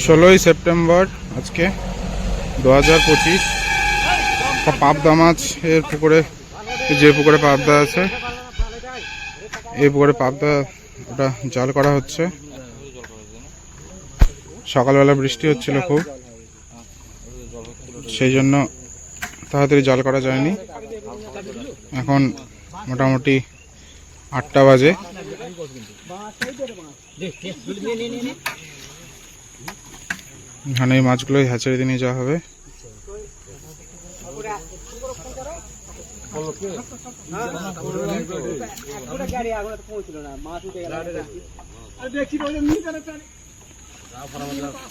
16ই September আজকে 2025। পাবদা মাছ এর পুকুরে, যে পুকুরে পাবদা আছে এই পুকুরে পাবদা ওটা জাল করা হচ্ছে। সকালবেলা বৃষ্টি হচ্ছিল খুব, সেই জন্য তাড়াতাড়ি জাল করা যায়নি। এখন মোটামুটি 8টা বাজে। এখানে এই মাছগুলোই হ্যাচারিতে নিয়ে যাওয়া হবে।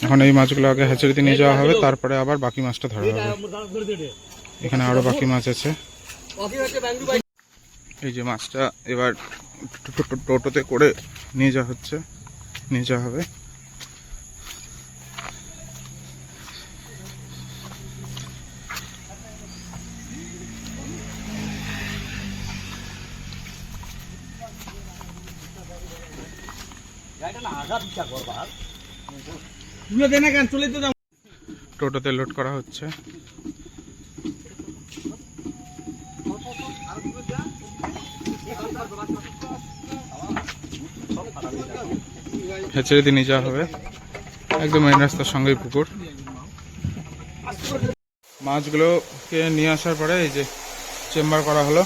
এখন এই মাছগুলো আগে হ্যাচারিতে নিয়ে যাওয়া হবে, তারপরে আবার বাকি মাছটা ধরা হবে। এখানে আরো বাকি মাছ আছে। এই যে মাছটা এবার টোটোতে করে নিয়ে যাওয়া হচ্ছে, নিয়ে যাওয়া হবে। টোটোতে লোড করা হচ্ছে। হ্যাচারিতে নিয়ে যাওয়া হবে, একদম মেন রাস্তার সঙ্গেই পুকুর। মাছগুলোকে নিয়ে আসার পরে এই যে চেম্বার করা হলো।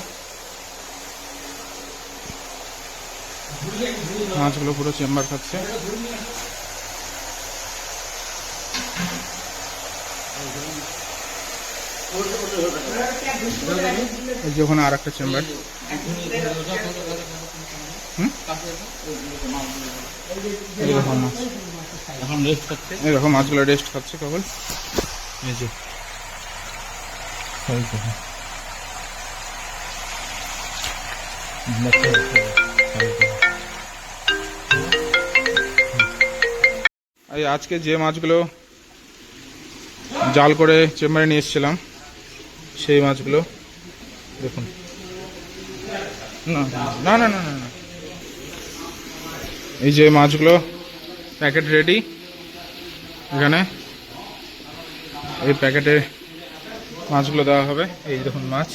মাছগুলো পুরো চেম্বার খাচ্ছে। এই যে ওখানে আর একটা চেম্বার। এরকম মাছগুলো রেস্ট খাচ্ছে কেবল। এই যে আজকে যে মাছগুলো জাল করে চেম্বারে নিয়ে এসেছিলাম সেই মাছগুলো দেখুন। না না না না না, এই যে মাছগুলো প্যাকেট রেডি। এখানে এই প্যাকেটে মাছগুলো দেওয়া হবে। এই দেখুন মাছ,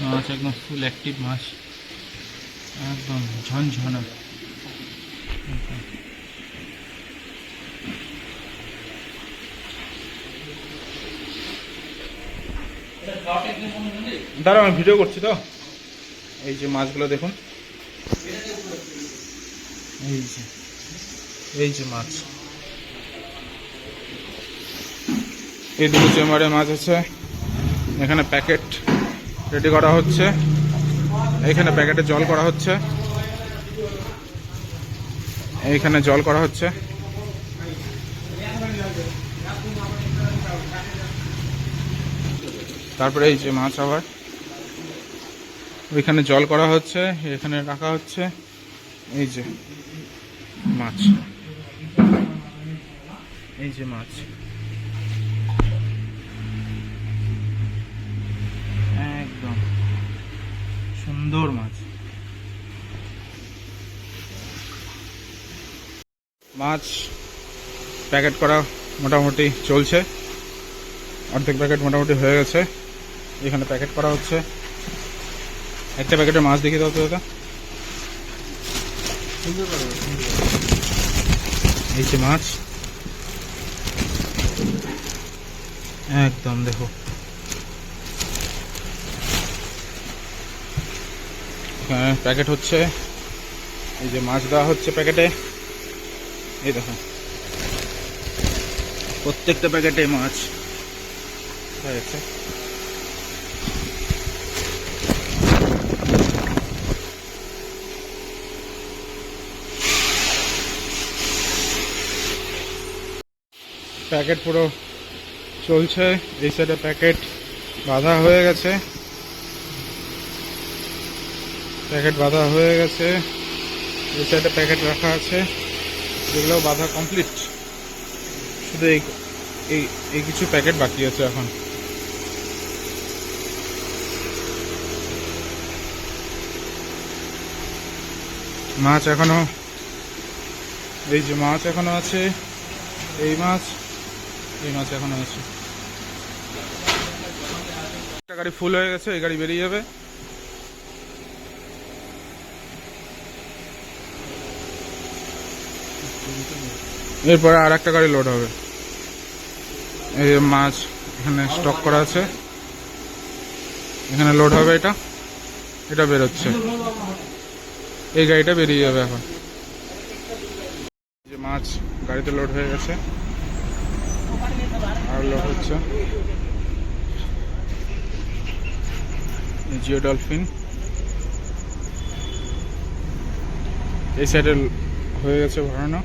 মাছ একদম ফুল অ্যাক্টিভ মাছ, একদম ঝনঝনা। দাঁড়াও, আমি ভিডিও করছি তো। এই যে মাছগুলো দেখুন, এই যে মাছ, এই দুটো চেম্বারে মাছ আছে। এখানে প্যাকেট রেডি করা হচ্ছে, এইখানে প্যাকেটে জল করা হচ্ছে, এইখানে জল করা হচ্ছে। তারপরে এই যে মাছ আবার ওইখানে জল করা হচ্ছে, এখানে রাখা হচ্ছে। এই যে মাছ, এই যে মাছ, একদম সুন্দর মাছ। মাছ প্যাকেট করা মোটামুটি চলছে, অর্ধেক প্যাকেট মোটামুটি হয়ে গেছে। এখানে প্যাকেট করা হচ্ছে। একটা প্যাকেটে মাছ দেখিয়ে দাও তো দাদা। এই যে মাছ, একদম দেখো প্যাকেট হচ্ছে। এই যে মাছ দেওয়া হচ্ছে প্যাকেটে। এই দেখো প্রত্যেকটা প্যাকেটে মাছ হয়েছে। প্যাকেট পুরো চলছে। এই সাইডে প্যাকেট বাঁধা হয়ে গেছে, প্যাকেট বাঁধা হয়ে গেছে। এই সাইডে প্যাকেট রাখা আছে, যেগুলো বাঁধা কমপ্লিট। শুধু এই কিছু প্যাকেট বাকি আছে এখন। মাছ এখনো, এই যে মাছ এখনো আছে, এই মাছ এখনো আছে। একটা গাড়ি ফুল হয়ে গেছে, এই গাড়ি বেরিয়ে যাবে। এরপরে আর একটা গাড়ি লোড হবে। এই যে মাছ এখানে স্টক করা আছে, এখানে লোড হবে। এটা বেরোচ্ছে, এই গাড়িটা বেরিয়ে যাবে এখন। যে মাছ গাড়িতে লোড হয়ে গেছে, আর লোড হচ্ছে। জিও ডলফিন এই সাইডে হয়ে গেছে ভরানো।